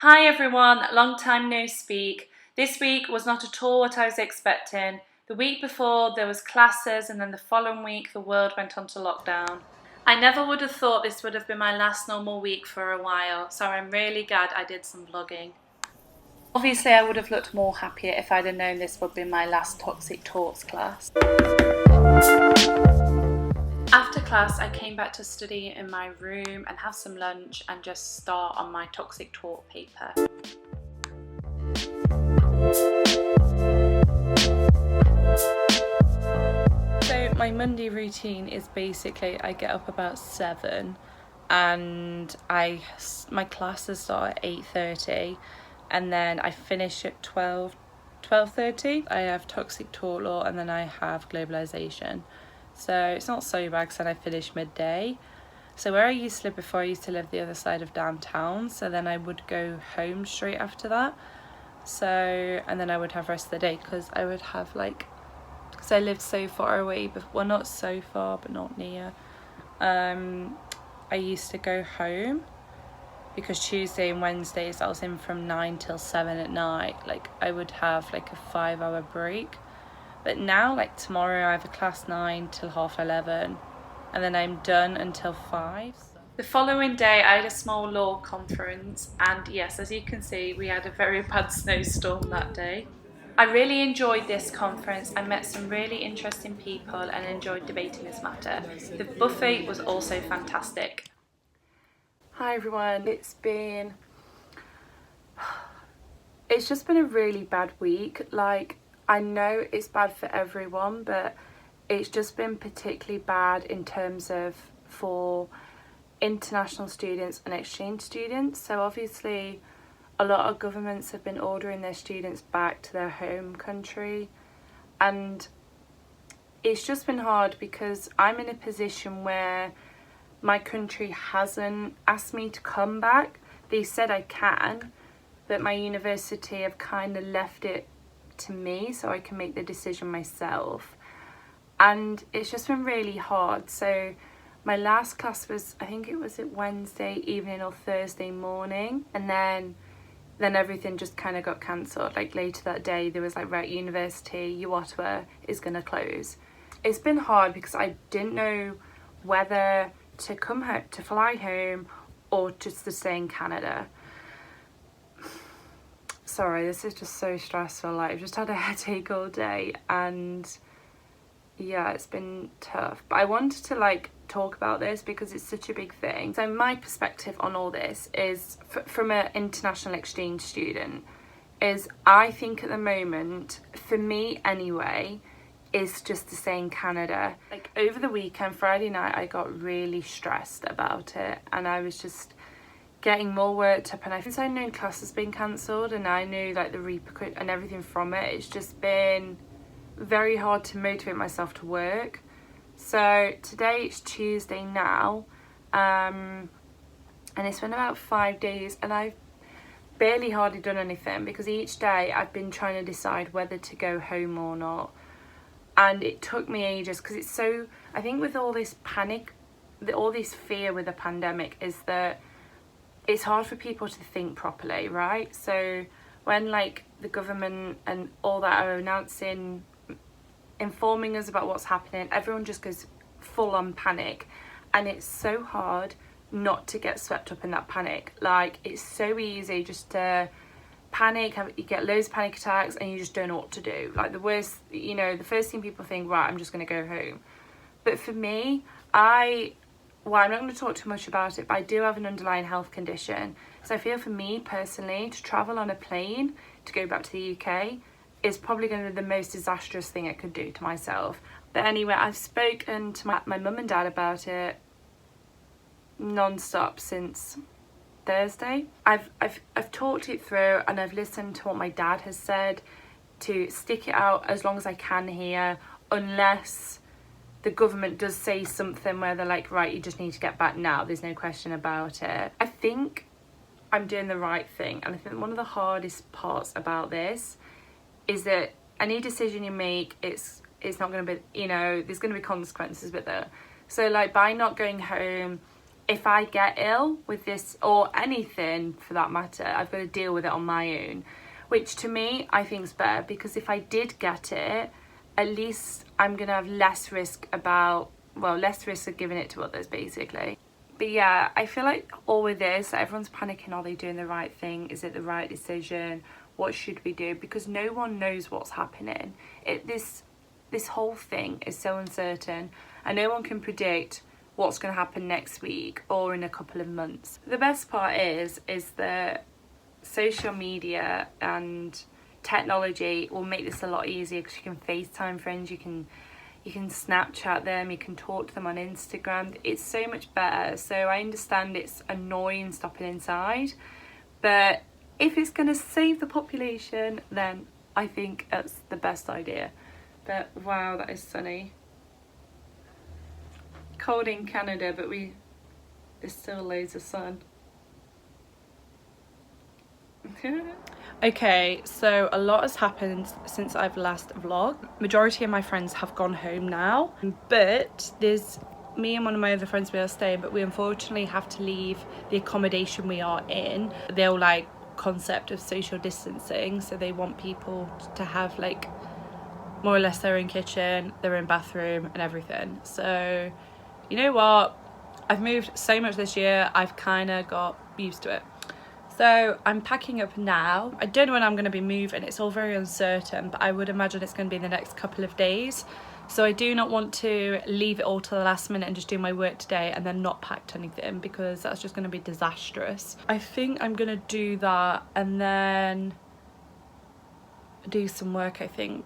Hi everyone, long time no speak. This week was not at all what I was expecting. The week before there was classes and then the following week the world went onto lockdown. I never would have thought this would have been my last normal week for a while, so I'm really glad I did some vlogging. Obviously I would have looked more happier if I'd have known this would be my last Toxic Talks class. After class, I came back to study in my room and have some lunch and just start on my Toxic Talk paper. So my Monday routine is basically I get up about 7 and my classes start at 8:30 and then I finish at 12:30. I have Toxic Talk Law and then I have Globalisation. So it's not so bad because then I finish midday. So where I used to live before, I used to live the other side of downtown. So then I would go home straight after that. So, and then I would have rest of the day because I would have because I lived so far away, but well, not so far, but not near. I used to go home because Tuesday and Wednesdays I was in from 9 till 7 at night. I would have a 5-hour break. But now, tomorrow, I have a class 9 till 11:30, and then I'm done until 5. The following day, I had a small law conference, and yes, as you can see, we had a very bad snowstorm that day. I really enjoyed this conference. I met some really interesting people and enjoyed debating this matter. The buffet was also fantastic. Hi everyone, it's just been a really bad week. I know it's bad for everyone, but it's just been particularly bad in terms of for international students and exchange students. So obviously a lot of governments have been ordering their students back to their home country, and it's just been hard because I'm in a position where my country hasn't asked me to come back. They said I can, but my university have kind of left it to me so I can make the decision myself, and it's just been really hard. So my last class was, I think it was at Wednesday evening or Thursday morning, and then everything just kind of got cancelled. Later that day there was right, university UOttawa is going to close. It's been hard because I didn't know whether to come home, to fly home, or just to stay in Canada. Sorry, this is just so stressful. I've just had a headache all day, and yeah, it's been tough. But I wanted to talk about this because it's such a big thing. So my perspective on all this is from an international exchange student, is I think at the moment, for me anyway, is just to stay in Canada. Over the weekend, Friday night, I got really stressed about it, and I was just getting more worked up, and I knew classes being cancelled and I knew the repercussions and everything from it. It's just been very hard to motivate myself to work. So today it's Tuesday now, and it's been about 5 days and I've barely hardly done anything because each day I've been trying to decide whether to go home or not, and it took me ages because it's so, I think with all this panic, all this fear with the pandemic, is that it's hard for people to think properly, right? So when the government and all that are informing us about what's happening, everyone just goes full on panic, and it's so hard not to get swept up in that panic. It's so easy just to panic, you get loads of panic attacks and you just don't know what to do. The worst, the first thing people think, right, I'm just going to go home. But for me, I'm not going to talk too much about it, but I do have an underlying health condition. So I feel for me personally, to travel on a plane to go back to the UK is probably going to be the most disastrous thing I could do to myself. But anyway, I've spoken to my mum and dad about it non-stop since Thursday. I've talked it through, and I've listened to what my dad has said to stick it out as long as I can here, unless the government does say something where they're right, you just need to get back now, there's no question about it. I think I'm doing the right thing, and I think one of the hardest parts about this is that any decision you make, it's not going to be, there's going to be consequences with it. So by not going home, if I get ill with this, or anything for that matter, I've got to deal with it on my own, which to me I think is better, because if I did get it, at least I'm gonna have less risk of giving it to others, basically. But yeah, I feel like all with this, everyone's panicking, are they doing the right thing, is it the right decision, what should we do, because no one knows what's happening. This whole thing is so uncertain, and no one can predict what's going to happen next week or in a couple of months. The best part is that social media and technology will make this a lot easier, because you can FaceTime friends, you can Snapchat them, you can talk to them on Instagram. It's so much better. So I understand it's annoying stopping inside, but if it's going to save the population, then I think that's the best idea. But wow, that is sunny. Cold in Canada, but there's still loads of sun. Okay, so a lot has happened since I've last vlogged. Majority of my friends have gone home now, but there's me and one of my other friends, we are staying, but we unfortunately have to leave the accommodation we are in. They'll like concept of social distancing, so they want people to have like more or less their own kitchen, their own bathroom and everything. So you know what, I've moved so much this year, I've kind of got used to it. So I'm packing up now. I don't know when I'm going to be moving, it's all very uncertain, but I would imagine it's going to be in the next couple of days. So I do not want to leave it all to the last minute and just do my work today and then not packed anything, because that's just going to be disastrous. I think I'm going to do that and then do some work, I think,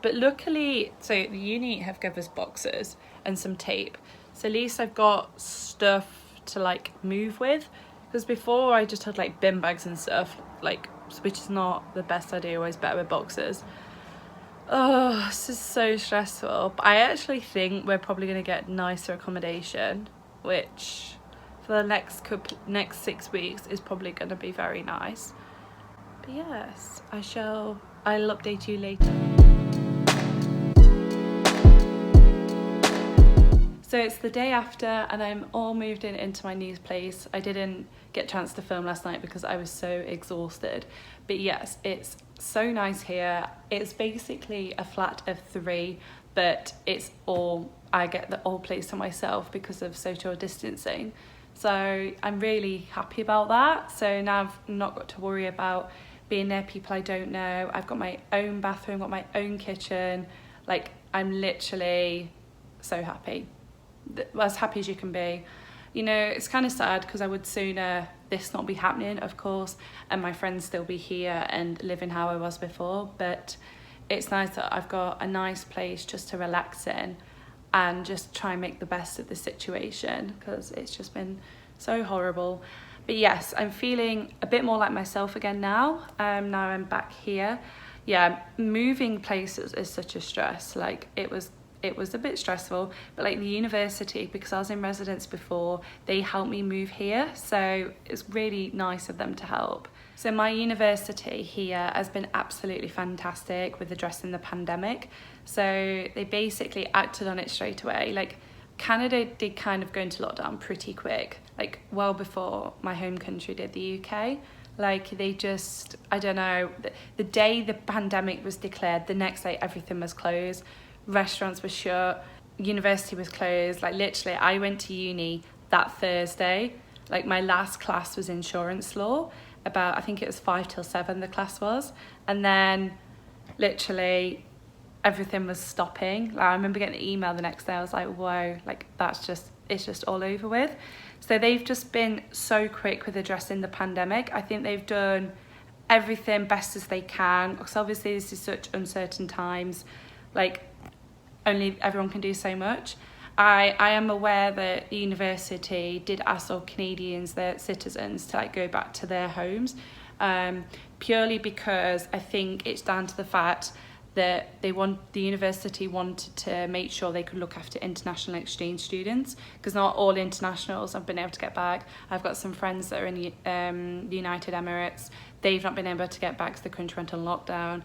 but luckily, so the uni have given us boxes and some tape, so at least I've got stuff to like move with, because before I just had like bin bags and stuff, like, which is not the best idea, always better with boxes. Oh, this is so stressful. But I actually think we're probably going to get nicer accommodation, which for the next 6 weeks is probably going to be very nice. But yes, I'll update you later. So it's the day after and I'm all moved into my new place. I didn't get a chance to film last night because I was so exhausted. But yes, it's so nice here. It's basically a flat of 3, but I get the whole place to myself because of social distancing. So I'm really happy about that. So now I've not got to worry about being near people I don't know. I've got my own bathroom, got my own kitchen. Like, I'm literally so happy. As happy as you can be. You know, it's kind of sad because I would sooner this not be happening, of course, and my friends still be here and living how I was before, but it's nice that I've got a nice place just to relax in and just try and make the best of the situation, because it's just been so horrible. But yes, I'm feeling a bit more like myself again now. Now I'm back here. Yeah, moving places is such a stress. Like, it was a bit stressful, but like the university, because I was in residence before, they helped me move here, so it's really nice of them to help. So my university here has been absolutely fantastic with addressing the pandemic. So they basically acted on it straight away. Like, Canada did kind of go into lockdown pretty quick, like well before my home country did, the UK. Like, they just, I don't know, the day the pandemic was declared, the next day everything was closed. Restaurants were shut, university was closed. Like, literally, I went to uni that Thursday. Like, my last class was insurance law, I think it was 5 till 7 the class was, and then literally everything was stopping. Like, I remember getting an email the next day. I was like, whoa, like, it's just all over with. So they've just been so quick with addressing the pandemic. I think they've done everything best as they can, because obviously this is such uncertain times. Like, only everyone can do so much. I am aware that the university did ask all Canadians, their citizens, to like go back to their homes, purely because I think it's down to the fact that the university wanted to make sure they could look after international exchange students, because not all internationals have been able to get back. I've got some friends that are in the United Emirates. They've not been able to get back to the country, went on lockdown.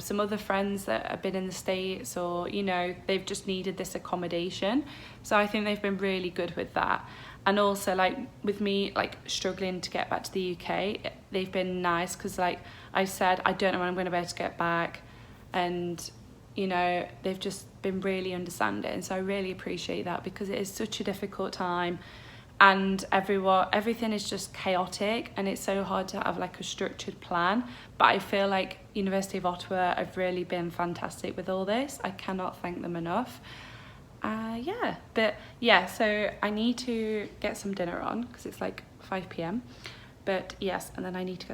Some other friends that have been in the States, or, you know, they've just needed this accommodation. So I think they've been really good with that. And also like with me like struggling to get back to the UK, they've been nice because like I said I don't know when I'm going to be able to get back, and you know they've just been really understanding, so I really appreciate that because it is such a difficult time and everything is just chaotic and it's so hard to have like a structured plan. But I feel like University of Ottawa have really been fantastic with all this. I cannot thank them enough. So I need to get some dinner on because it's like 5 p.m. But yes, and then I need to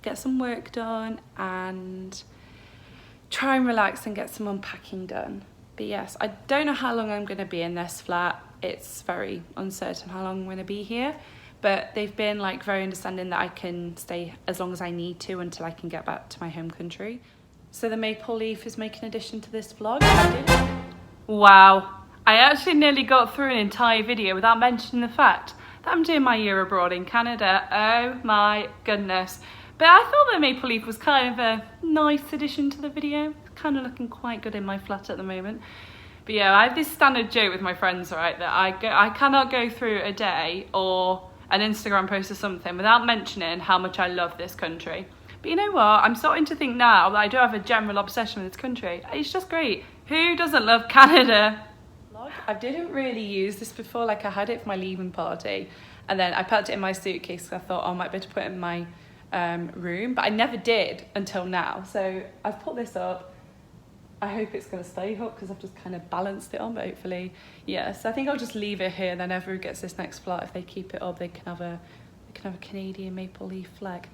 get some work done and try and relax and get some unpacking done. But yes, I don't know how long I'm going to be in this flat. It's very uncertain how long I'm going to be here, but they've been like very understanding that I can stay as long as I need to until I can get back to my home country. So the maple leaf is making an addition to this vlog. Wow, I actually nearly got through an entire video without mentioning the fact that I'm doing my year abroad in Canada. Oh my goodness. But I thought that maple leaf was kind of a nice addition to the video. It's kind of looking quite good in my flat at the moment. But yeah, I have this standard joke with my friends, right, that I cannot go through a day or an Instagram post or something without mentioning how much I love this country. But you know what? I'm starting to think now that I do have a general obsession with this country. It's just great. Who doesn't love Canada? I didn't really use this before. Like I had it for my leaving party and then I packed it in my suitcase because I thought, oh, I might be able to put it in my room, but I never did until now. So I've put this up. I hope it's going to stay up because I've just kind of balanced it on, but hopefully, yes. So I think I'll just leave it here. Then whoever gets this next flat, if they keep it up, they can have a Canadian maple leaf flag.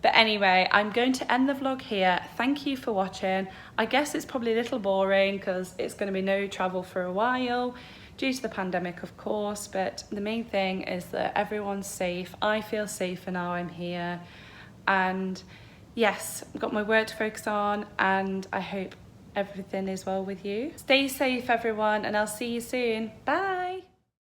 But anyway, I'm going to end the vlog here. Thank you for watching. I guess it's probably a little boring because it's going to be no travel for a while due to the pandemic, of course. But the main thing is that everyone's safe. I feel safer now I'm here. And yes, I've got my work to focus on and I hope everything is well with you. Stay safe everyone and I'll see you soon. Bye.